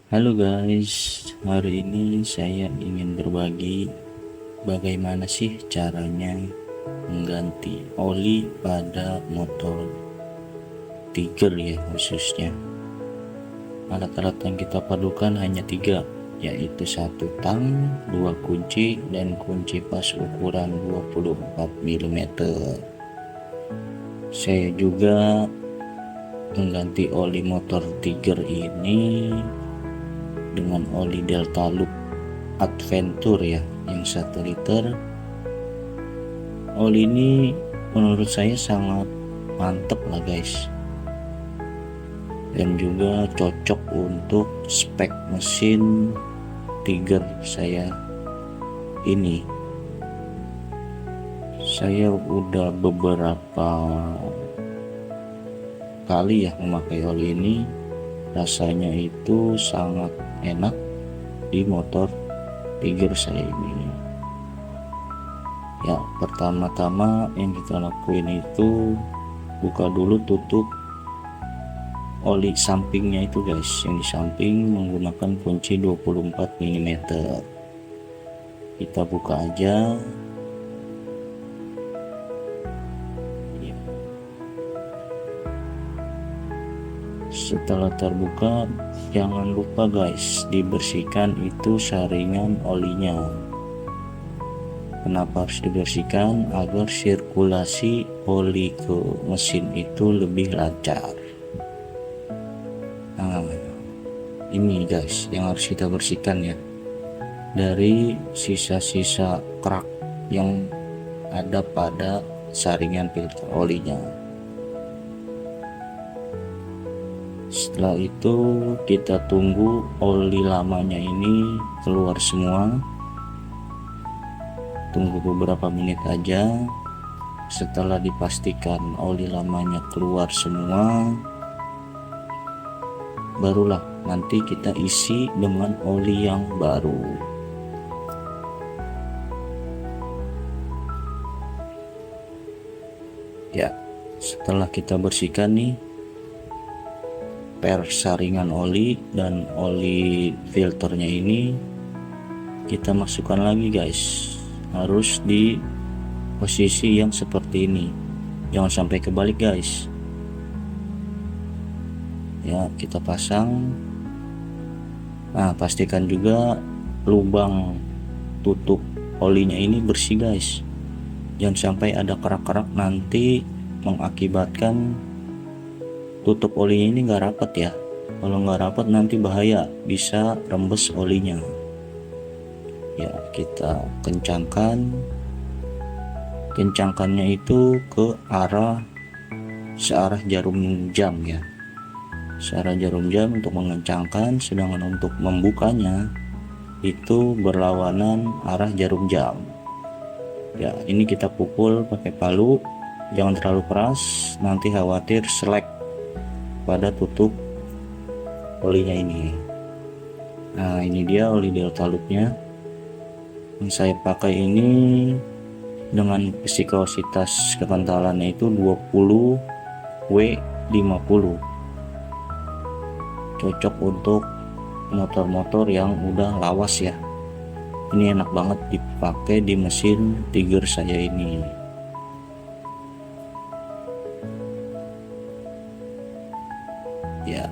Halo guys, hari ini saya ingin berbagi bagaimana sih caranya mengganti oli pada motor Tiger ya khususnya. Alat-alat yang kita perlukan hanya 3, yaitu 1 tang, 2 kunci, dan kunci pas ukuran 24 mm. Saya juga mengganti oli motor Tiger ini dengan oli Delta Loop Adventure ya, yang 1 liter. Oli ini menurut saya sangat mantep lah guys, dan juga cocok untuk spek mesin Tiger saya ini. Saya udah beberapa kali ya memakai oli ini, rasanya itu sangat enak di motor Tiger saya ini. Ya, pertama-tama yang kita lakuin itu buka dulu tutup oli sampingnya itu guys, yang di samping menggunakan kunci 24 mm. Kita buka aja ya. Setelah terbuka, jangan lupa guys dibersihkan itu saringan olinya. Kenapa harus dibersihkan? Agar sirkulasi oli ke mesin itu lebih lancar. Nah, ini guys yang harus kita bersihkan ya, dari sisa-sisa kerak yang ada pada saringan filter olinya. Setelah itu kita tunggu oli lamanya ini keluar semua. Tunggu beberapa menit aja. Setelah dipastikan oli lamanya keluar semua, barulah nanti kita isi dengan oli yang baru. Ya, setelah kita bersihkan nih per saringan oli dan oli filternya ini, kita masukkan lagi guys. Harus di posisi yang seperti ini, jangan sampai kebalik guys ya. Kita pasang. Nah, pastikan juga lubang tutup olinya ini bersih guys, jangan sampai ada kerak-kerak nanti mengakibatkan tutup olinya ini nggak rapat ya. Kalau nggak rapat nanti bahaya, bisa rembes olinya ya. Kita kencangkannya itu ke arah searah jarum jam ya, searah jarum jam untuk mengencangkan, sedangkan untuk membukanya itu berlawanan arah jarum jam ya. Ini kita pukul pakai palu, jangan terlalu keras, nanti khawatir selek pada tutup olinya ini. Nah, ini dia oli Delta Loopnya yang saya pakai ini, dengan viskositas kekentalannya itu 20W50. Cocok untuk motor-motor yang udah lawas ya. Ini enak banget dipakai di mesin Tiger saya ini ya.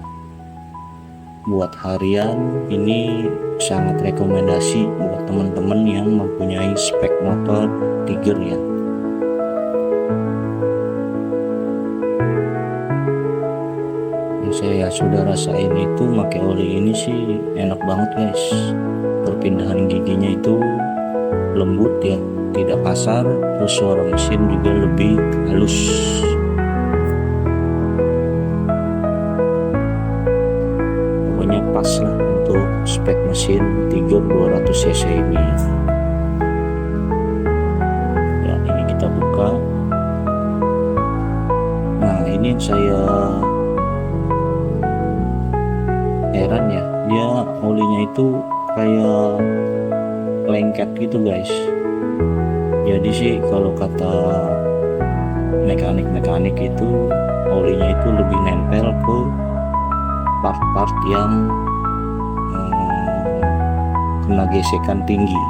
Buat harian ini sangat rekomendasi buat teman-teman yang mempunyai spek motor Tiger ya. Yang saya sudah rasain itu pakai oli ini sih enak banget guys. Perpindahan giginya itu lembut ya, tidak kasar, terus suara mesin juga lebih halus. Pokoknya pas lah untuk spek mesin Tiger 200cc ini ya. Ini kita buka. Nah, ini yang saya heran ya, dia olinya itu kayak lengket gitu guys. Jadi sih kalau kata mekanik itu olinya itu lebih nempel ke part-part yang kena gesekan tinggi,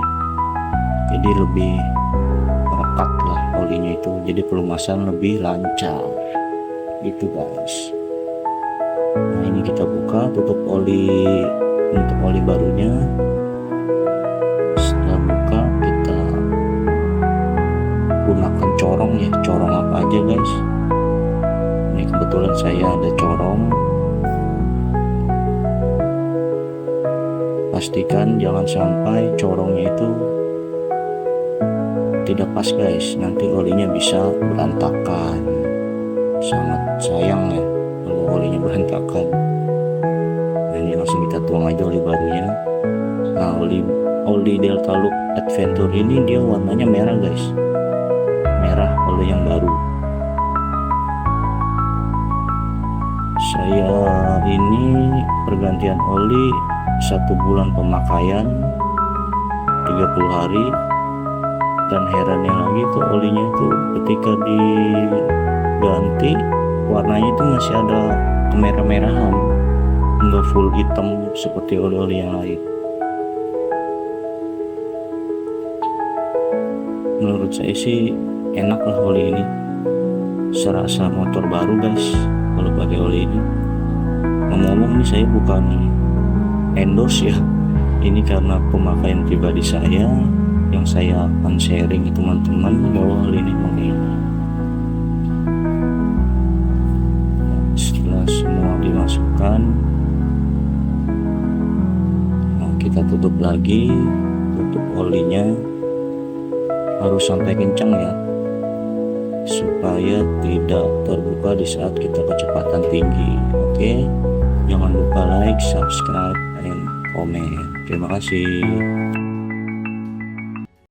jadi lebih merekat lah olinya itu, jadi pelumasan lebih lancar gitu guys. Nah ini kita buka tutup oli untuk oli barunya. Setelah buka kita gunakan corong ya, corong apa aja guys. Ini kebetulan saya ada corong. Pastikan jangan sampai corongnya itu tidak pas guys, nanti olinya bisa berantakan. Sangat sayang ya kalau olinya berantakan. Nah ini langsung kita tuang aja oli barunya. Nah oli Delta Look Adventure ini dia warnanya merah guys, merah oli yang baru. Saya ini pergantian oli 1 bulan pemakaian 30 hari, dan herannya lagi tuh olinya itu ketika diganti warnanya itu masih ada kemerah-merahan, enggak full hitam seperti oli-oli yang lain. Menurut saya sih enak lah oli ini, serasa motor baru guys kalau pakai oli ini. Ngomong-ngomong nih, saya bukan endorse ya, ini karena pemakaian pribadi saya yang saya akan sharing ke teman-teman bahwa oli ini memang. Setelah semua dimasukkan, nah kita tutup lagi, tutup olinya harus sampai kencang ya, supaya tidak terbuka di saat kita kecepatan tinggi. Oke, jangan lupa like, subscribe, and komen. Terima kasih.